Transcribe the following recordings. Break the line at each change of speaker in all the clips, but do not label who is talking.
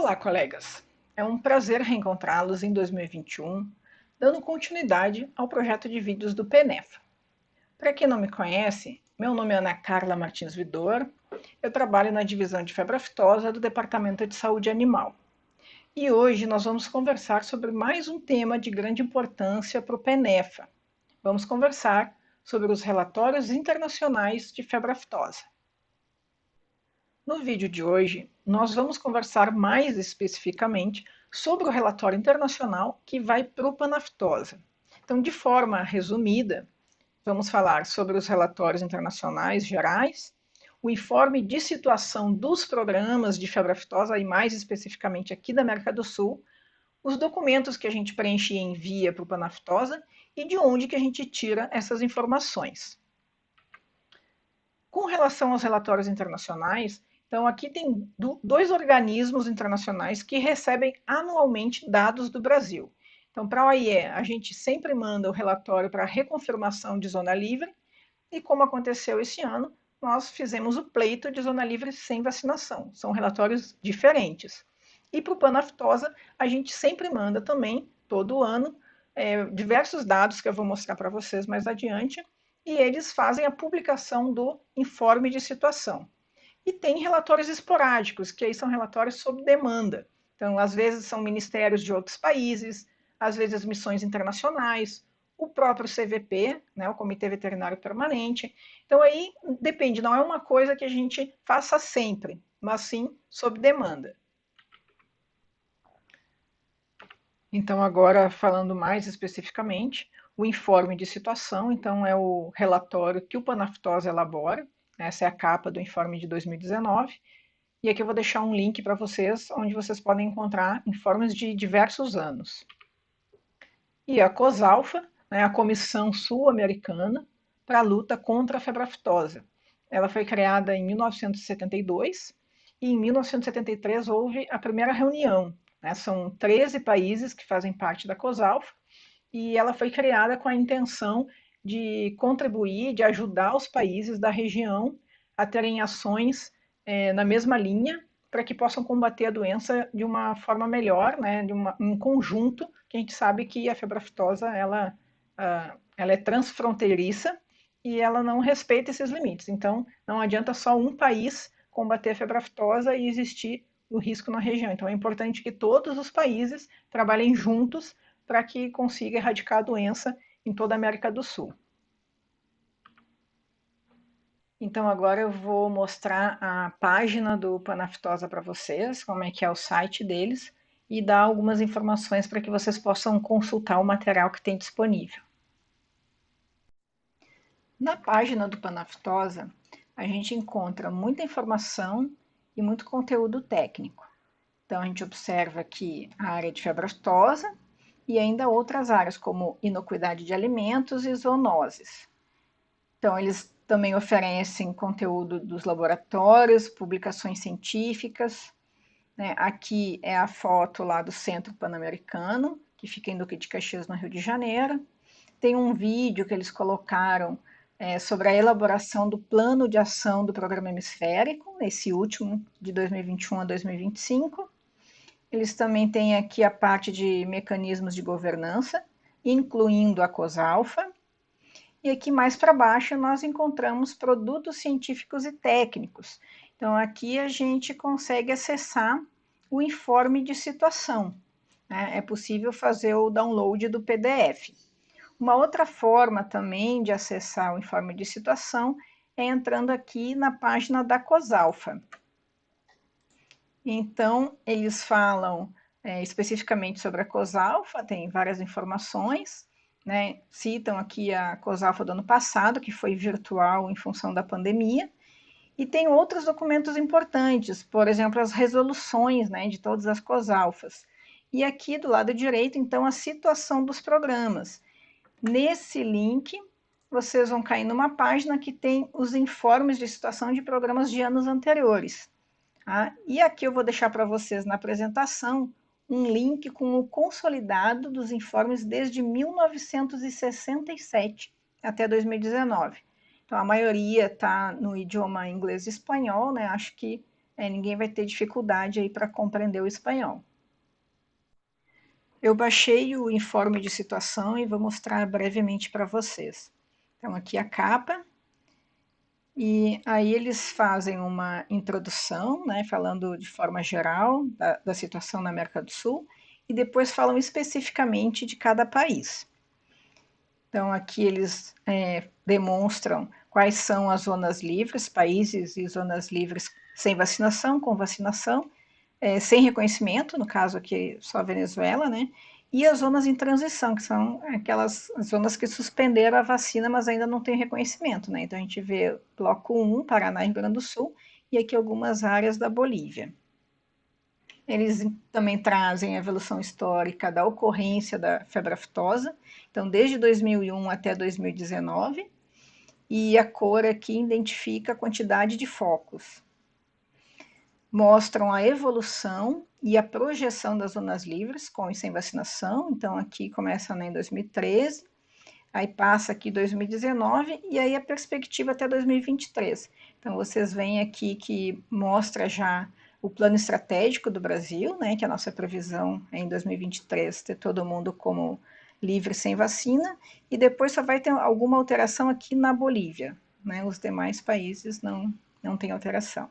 Olá, colegas! É um prazer reencontrá-los em 2021, dando continuidade ao projeto de vídeos do PENEFA. Para quem não me conhece, meu nome é Ana Carla Martins Vidor, eu trabalho na divisão de febre aftosa do Departamento de Saúde Animal. E hoje nós vamos conversar sobre mais um tema de grande importância para o PENEFA. Vamos conversar sobre os relatórios internacionais de febre aftosa. No vídeo de hoje, nós vamos conversar mais especificamente sobre o relatório internacional que vai para o Panaftosa. Então, de forma resumida, vamos falar sobre os relatórios internacionais gerais, o informe de situação dos programas de febre aftosa, e mais especificamente aqui da América do Sul, os documentos que a gente preenche e envia para o Panaftosa e de onde que a gente tira essas informações. Com relação aos relatórios internacionais, então aqui tem dois organismos internacionais que recebem anualmente dados do Brasil. Então, para a OIE, a gente sempre manda o relatório para reconfirmação de zona livre, e como aconteceu esse ano, nós fizemos o pleito de zona livre sem vacinação. São relatórios diferentes. E para o Panaftosa, a gente sempre manda também, todo ano, diversos dados que eu vou mostrar para vocês mais adiante, e eles fazem a publicação do informe de situação. E tem relatórios esporádicos, que aí são relatórios sob demanda. Então, às vezes são ministérios de outros países, às vezes missões internacionais, o próprio CVP, né, o Comitê Veterinário Permanente. Então, aí depende, não é uma coisa que a gente faça sempre, mas sim sob demanda. Então, agora falando mais especificamente, o informe de situação, então é o relatório que o Panaftosa elabora, essa é a capa do informe de 2019, e aqui eu vou deixar um link para vocês, onde vocês podem encontrar informes de diversos anos. E a COSALFA, né, a Comissão Sul-Americana para a Luta contra a Febre Aftosa. Ela foi criada em 1972 e em 1973 houve a primeira reunião. Né, são 13 países que fazem parte da COSALFA e ela foi criada com a intenção de contribuir, de ajudar os países da região a terem ações na mesma linha para que possam combater a doença de uma forma melhor, né, um conjunto, que a gente sabe que a febre aftosa ela é transfronteiriça e ela não respeita esses limites. Então, não adianta só um país combater a febre aftosa e existir o risco na região. Então, é importante que todos os países trabalhem juntos para que consiga erradicar a doença em toda a América do Sul. Então agora eu vou mostrar a página do Panaftosa para vocês, como é que é o site deles, e dar algumas informações para que vocês possam consultar o material que tem disponível. Na página do Panaftosa, a gente encontra muita informação e muito conteúdo técnico. Então a gente observa aqui a área de febre aftosa e ainda outras áreas como inocuidade de alimentos e zoonoses. Então eles também oferecem conteúdo dos laboratórios, publicações científicas. Né? Aqui é a foto lá do Centro Pan-Americano, que fica em Duque de Caxias, no Rio de Janeiro. Tem um vídeo que eles colocaram sobre a elaboração do plano de ação do programa hemisférico, esse último de 2021 a 2025. Eles também têm aqui a parte de mecanismos de governança, incluindo a COSALFA. E aqui mais para baixo nós encontramos produtos científicos e técnicos. Então aqui a gente consegue acessar o informe de situação. Né? É possível fazer o download do PDF. Uma outra forma também de acessar o informe de situação é entrando aqui na página da COSALFA. Então eles falam especificamente sobre a COSALFA, tem várias informações. Né, citam aqui a COSALFA do ano passado, que foi virtual em função da pandemia, e tem outros documentos importantes, por exemplo, as resoluções, né, de todas as COSALFAs. E aqui do lado direito, então, a situação dos programas. Nesse link, vocês vão cair numa página que tem os informes de situação de programas de anos anteriores. Tá? E aqui eu vou deixar para vocês na apresentação um link com o consolidado dos informes desde 1967 até 2019. Então, a maioria está no idioma inglês e espanhol, né? Acho que ninguém vai ter dificuldade aí para compreender o espanhol. Eu baixei o informe de situação e vou mostrar brevemente para vocês. Então, aqui a capa, e aí eles fazem uma introdução, né, falando de forma geral da situação na América do Sul, e depois falam especificamente de cada país. Então, aqui eles demonstram quais são as zonas livres, países e zonas livres sem vacinação, com vacinação, sem reconhecimento, no caso aqui só a Venezuela, né? E as zonas em transição, que são aquelas zonas que suspenderam a vacina, mas ainda não tem reconhecimento, né? Então a gente vê bloco 1, Paraná e Rio Grande do Sul, e aqui algumas áreas da Bolívia. Eles também trazem a evolução histórica da ocorrência da febre aftosa, então desde 2001 até 2019, e a cor aqui identifica a quantidade de focos. Mostram a evolução e a projeção das zonas livres com e sem vacinação. Então, aqui começa em 2013, aí passa aqui 2019 e aí a perspectiva até 2023. Então, vocês veem aqui que mostra já o plano estratégico do Brasil, né, que a nossa previsão é em 2023 ter todo mundo como livre sem vacina, e depois só vai ter alguma alteração aqui na Bolívia, né, os demais países não tem alteração.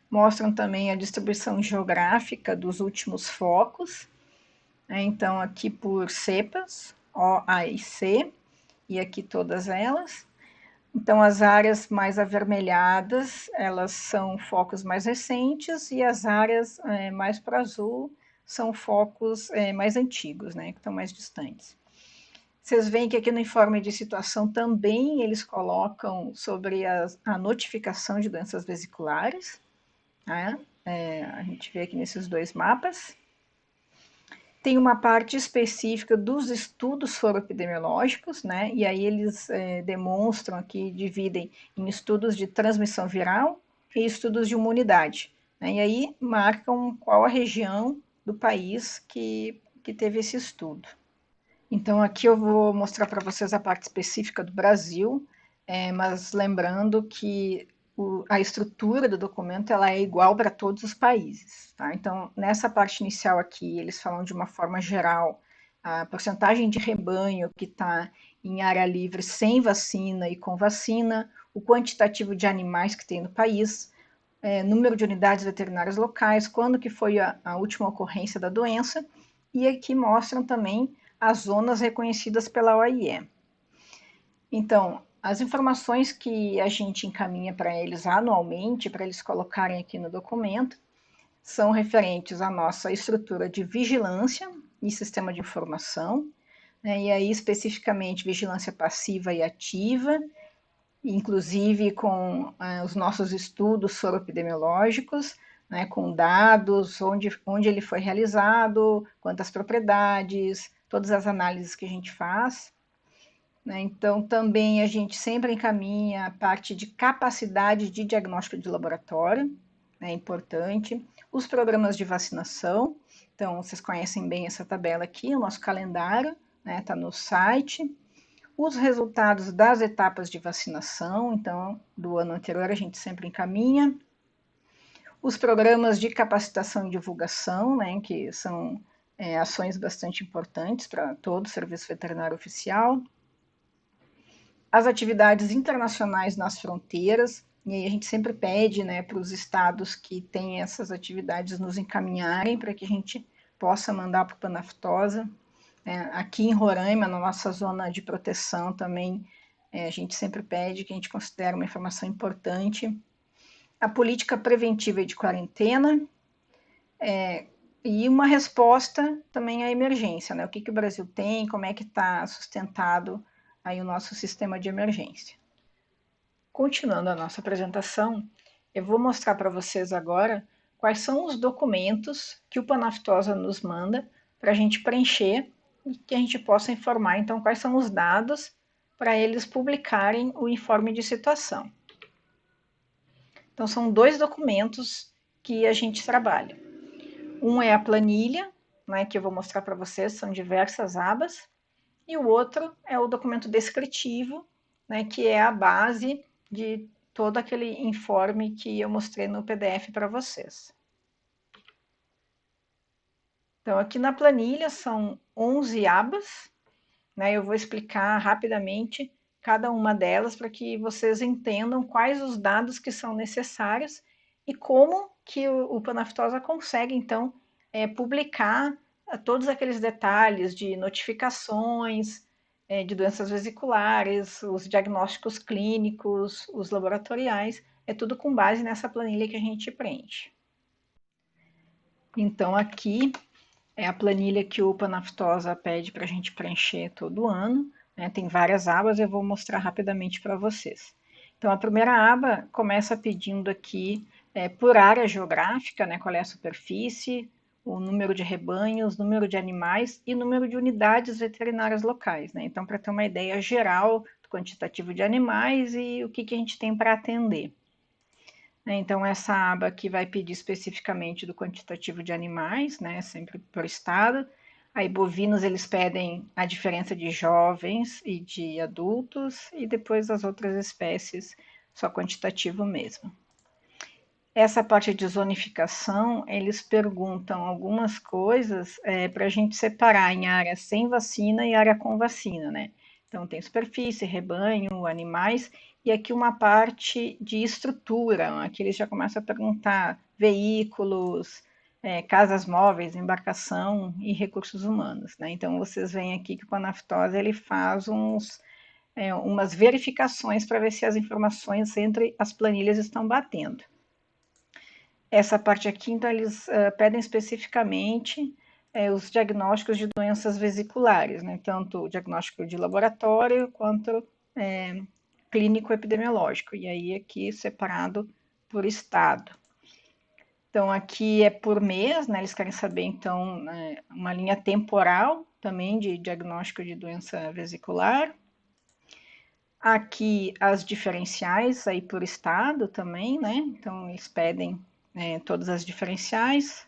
Mostram também a distribuição geográfica dos últimos focos, né? Então aqui por cepas, O, A e C, e aqui todas elas. Então as áreas mais avermelhadas, elas são focos mais recentes, e as áreas mais para azul são focos mais antigos, né, que estão mais distantes. Vocês veem que aqui no informe de situação também eles colocam sobre a notificação de doenças vesiculares, né? A gente vê aqui nesses dois mapas. Tem uma parte específica dos estudos foroepidemiológicos, né? E aí eles demonstram aqui, dividem em estudos de transmissão viral e estudos de imunidade, né? E aí marcam qual a região do país que teve esse estudo. Então aqui eu vou mostrar para vocês a parte específica do Brasil, mas lembrando que a estrutura do documento ela é igual para todos os países. Tá? Então, nessa parte inicial aqui, eles falam de uma forma geral a porcentagem de rebanho que está em área livre sem vacina e com vacina, o quantitativo de animais que tem no país, número de unidades veterinárias locais, quando que foi a última ocorrência da doença, e aqui mostram também as zonas reconhecidas pela OIE. Então, as informações que a gente encaminha para eles anualmente, para eles colocarem aqui no documento, são referentes à nossa estrutura de vigilância e sistema de informação, né, e aí especificamente vigilância passiva e ativa, inclusive com os nossos estudos soroepidemiológicos, né, com dados, onde ele foi realizado, quantas propriedades, todas as análises que a gente faz. Né? Então, também a gente sempre encaminha a parte de capacidade de diagnóstico de laboratório, é importante. Os programas de vacinação, então, vocês conhecem bem essa tabela aqui, o nosso calendário, está no site. Os resultados das etapas de vacinação, então, do ano anterior a gente sempre encaminha. Os programas de capacitação e divulgação, né, que são ações bastante importantes para todo o serviço veterinário oficial. As atividades internacionais nas fronteiras, e aí a gente sempre pede, né, para os estados que têm essas atividades nos encaminharem para que a gente possa mandar para o Panaftosa. Aqui em Roraima, na nossa zona de proteção também, a gente sempre pede, que a gente considera uma informação importante. A política preventiva e de quarentena, e uma resposta também à emergência, né? O que o Brasil tem, como é que está sustentado aí o nosso sistema de emergência. Continuando a nossa apresentação, eu vou mostrar para vocês agora quais são os documentos que o Panaftosa nos manda para a gente preencher e que a gente possa informar, então, quais são os dados para eles publicarem o informe de situação. Então, são dois documentos que a gente trabalha. Um é a planilha, né, que eu vou mostrar para vocês, são diversas abas, e o outro é o documento descritivo, né, que é a base todo aquele informe que eu mostrei no PDF para vocês. Então, aqui na planilha são 11 abas, né? Eu vou explicar rapidamente cada uma delas para que vocês entendam quais os dados que são necessários e como que o Panaftosa consegue, então, publicar todos aqueles detalhes de notificações, de doenças vesiculares, os diagnósticos clínicos, os laboratoriais, é tudo com base nessa planilha que a gente preenche. Então, aqui é a planilha que o Panaftosa pede para a gente preencher todo ano, né? Tem várias abas, eu vou mostrar rapidamente para vocês. Então, a primeira aba começa pedindo aqui por área geográfica, né? Qual é a superfície, o número de rebanhos, número de animais e número de unidades veterinárias locais, né? Então, para ter uma ideia geral do quantitativo de animais e o que a gente tem para atender. Então, essa aba aqui vai pedir especificamente do quantitativo de animais, né, sempre por estado. Aí, bovinos, eles pedem a diferença de jovens e de adultos, e depois as outras espécies, só quantitativo mesmo. Essa parte de zonificação, eles perguntam algumas coisas para a gente separar em área sem vacina e área com vacina, né? Então, tem superfície, rebanho, animais, e aqui uma parte de estrutura. Aqui eles já começam a perguntar veículos, casas móveis, embarcação e recursos humanos, né? Então, vocês veem aqui que o Panaftosa, ele faz umas verificações para ver se as informações entre as planilhas estão batendo. Essa parte aqui, então, eles pedem especificamente os diagnósticos de doenças vesiculares, né? Tanto o diagnóstico de laboratório quanto clínico epidemiológico, e aí aqui separado por estado. Então, aqui é por mês, né? Eles querem saber, então, uma linha temporal também de diagnóstico de doença vesicular. Aqui as diferenciais aí por estado também, né? Então, eles pedem todas as diferenciais.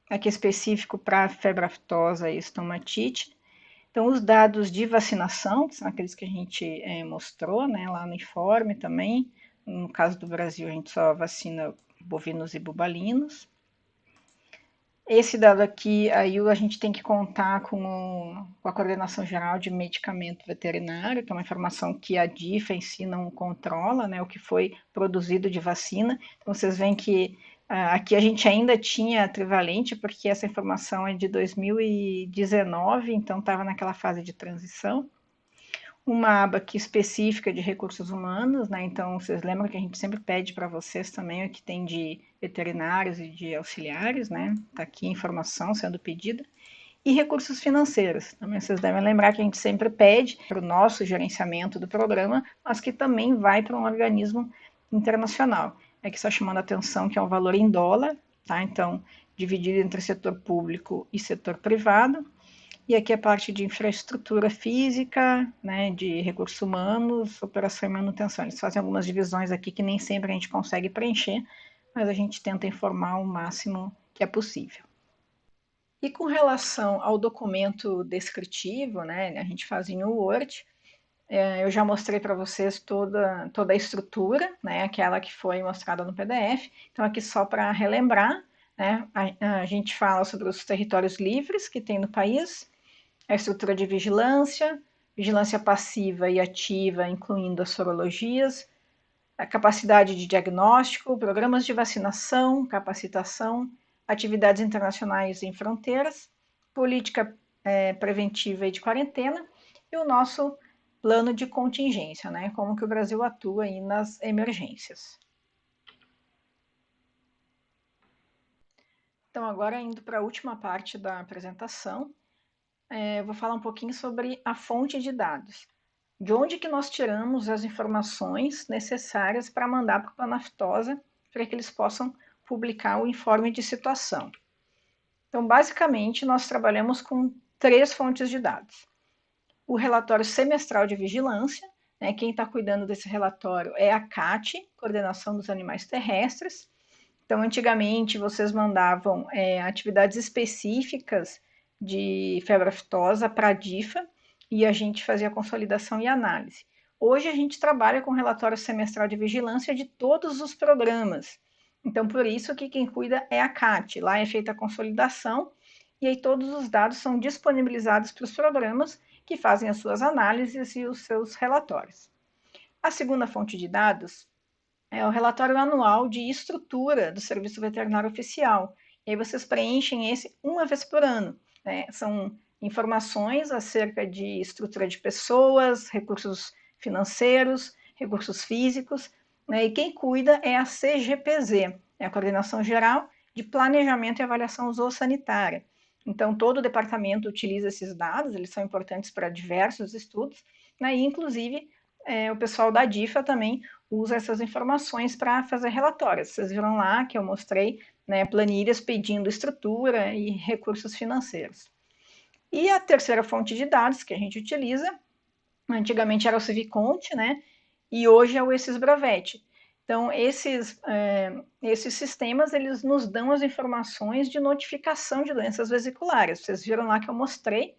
Aqui específico para febre aftosa e estomatite. Então, os dados de vacinação, que são aqueles que a gente mostrou, né, lá no informe também. No caso do Brasil, a gente só vacina bovinos e bubalinos. Esse dado aqui, aí a gente tem que contar com a Coordenação Geral de Medicamento Veterinário, que é uma informação que a DIFA em si não controla, né, o que foi produzido de vacina. Então, vocês veem que aqui a gente ainda tinha trivalente, porque essa informação é de 2019, então estava naquela fase de transição. Uma aba aqui específica de recursos humanos, né? Então, vocês lembram que a gente sempre pede para vocês também o que tem de veterinários e de auxiliares, né? Está aqui a informação sendo pedida. E recursos financeiros. Também vocês devem lembrar que a gente sempre pede para o nosso gerenciamento do programa, mas que também vai para um organismo internacional. Aqui só chamando a atenção que é um valor em dólar, tá? Então, dividido entre setor público e setor privado. E aqui a parte de infraestrutura física, né, de recursos humanos, operação e manutenção. Eles fazem algumas divisões aqui que nem sempre a gente consegue preencher, mas a gente tenta informar o máximo que é possível. E com relação ao documento descritivo, né, a gente faz em Word, eu já mostrei para vocês toda a estrutura, né, aquela que foi mostrada no PDF. Então, aqui só para relembrar, né, a gente fala sobre os territórios livres que tem no país, a estrutura de vigilância, vigilância passiva e ativa, incluindo as sorologias, a capacidade de diagnóstico, programas de vacinação, capacitação, atividades internacionais em fronteiras, política preventiva e de quarentena, e o nosso plano de contingência, né? Como que o Brasil atua aí nas emergências. Então, agora indo para a última parte da apresentação, eu vou falar um pouquinho sobre a fonte de dados. De onde que nós tiramos as informações necessárias para mandar para o Panaftosa para que eles possam publicar o informe de situação. Então, basicamente, nós trabalhamos com 3 fontes de dados. O relatório semestral de vigilância, né, quem está cuidando desse relatório é a CAT, Coordenação dos Animais Terrestres. Então, antigamente, vocês mandavam atividades específicas de febre aftosa para a DIFA e a gente fazia a consolidação e análise. Hoje a gente trabalha com relatório semestral de vigilância de todos os programas. Então, por isso que quem cuida é a CAT. Lá é feita a consolidação e aí todos os dados são disponibilizados para os programas que fazem as suas análises e os seus relatórios. A segunda fonte de dados é o relatório anual de estrutura do Serviço Veterinário Oficial. E aí vocês preenchem esse uma vez por ano, né? São informações acerca de estrutura de pessoas, recursos financeiros, recursos físicos, né? E quem cuida é a CGPZ, é a Coordenação Geral de Planejamento e Avaliação Zoossanitária. Então, todo o departamento utiliza esses dados, eles são importantes para diversos estudos, né? E, inclusive, o pessoal da DIFA também usa essas informações para fazer relatórios. Vocês viram lá que eu mostrei, né, planilhas pedindo estrutura e recursos financeiros. E a terceira fonte de dados que a gente utiliza, antigamente era o Civiconte, né, e hoje é o Esisbravet. Então, esses sistemas, eles nos dão as informações de notificação de doenças vesiculares. Vocês viram lá que eu mostrei,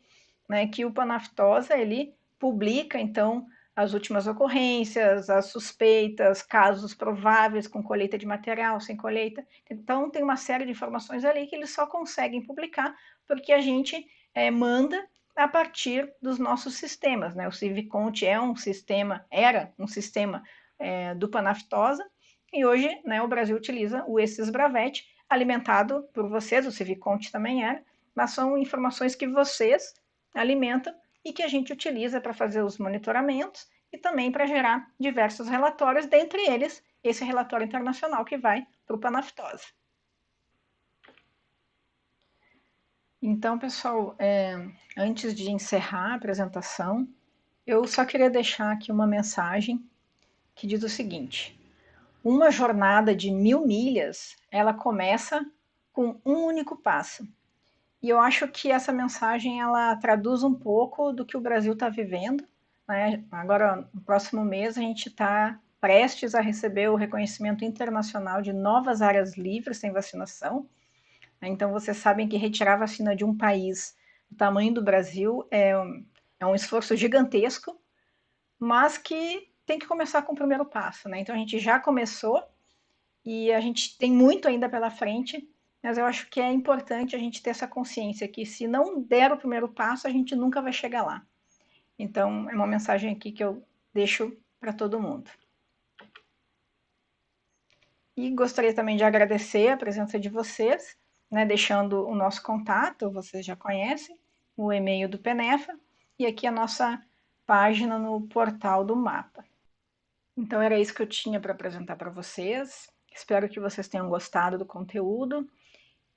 né, que o Panaftosa, ele publica, então, as últimas ocorrências, as suspeitas, casos prováveis com colheita de material, sem colheita. Então, tem uma série de informações ali que eles só conseguem publicar porque a gente manda a partir dos nossos sistemas, né? O Civiconte era um sistema do Panaftosa, e hoje, né, o Brasil utiliza o Esisbravet, alimentado por vocês, o Civiconte também era, mas são informações que vocês alimentam e que a gente utiliza para fazer os monitoramentos e também para gerar diversos relatórios, dentre eles esse relatório internacional que vai para o Panaftosa. Então, pessoal, antes de encerrar a apresentação, eu só queria deixar aqui uma mensagem que diz o seguinte: uma jornada de 1000 milhas, ela começa com um único passo. E eu acho que essa mensagem ela traduz um pouco do que o Brasil está vivendo, né? Agora, no próximo mês, a gente está prestes a receber o reconhecimento internacional de novas áreas livres sem vacinação. Então, vocês sabem que retirar a vacina de um país do tamanho do Brasil é um esforço gigantesco, mas que tem que começar com o primeiro passo, né? Então, a gente já começou e a gente tem muito ainda pela frente, mas eu acho que é importante a gente ter essa consciência que se não der o primeiro passo, a gente nunca vai chegar lá. Então, é uma mensagem aqui que eu deixo para todo mundo. E gostaria também de agradecer a presença de vocês, né, deixando o nosso contato, vocês já conhecem, o e-mail do Penefa e aqui a nossa página no portal do mapa. Então era isso que eu tinha para apresentar para vocês. Espero que vocês tenham gostado do conteúdo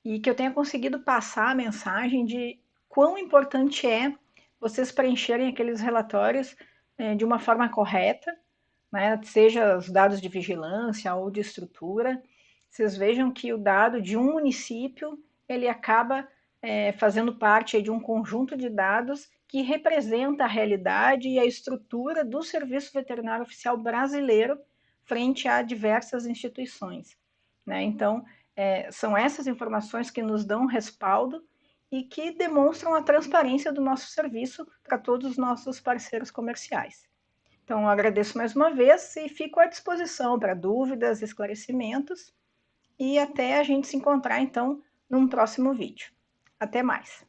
e que eu tenha conseguido passar a mensagem de quão importante é vocês preencherem aqueles relatórios de uma forma correta, né? Seja os dados de vigilância ou de estrutura. Vocês vejam que o dado de um município ele acaba fazendo parte de um conjunto de dados que representa a realidade e a estrutura do Serviço Veterinário Oficial brasileiro frente a diversas instituições, né? Então, são essas informações que nos dão respaldo e que demonstram a transparência do nosso serviço para todos os nossos parceiros comerciais. Então, eu agradeço mais uma vez e fico à disposição para dúvidas, esclarecimentos e até a gente se encontrar, então, num próximo vídeo. Até mais!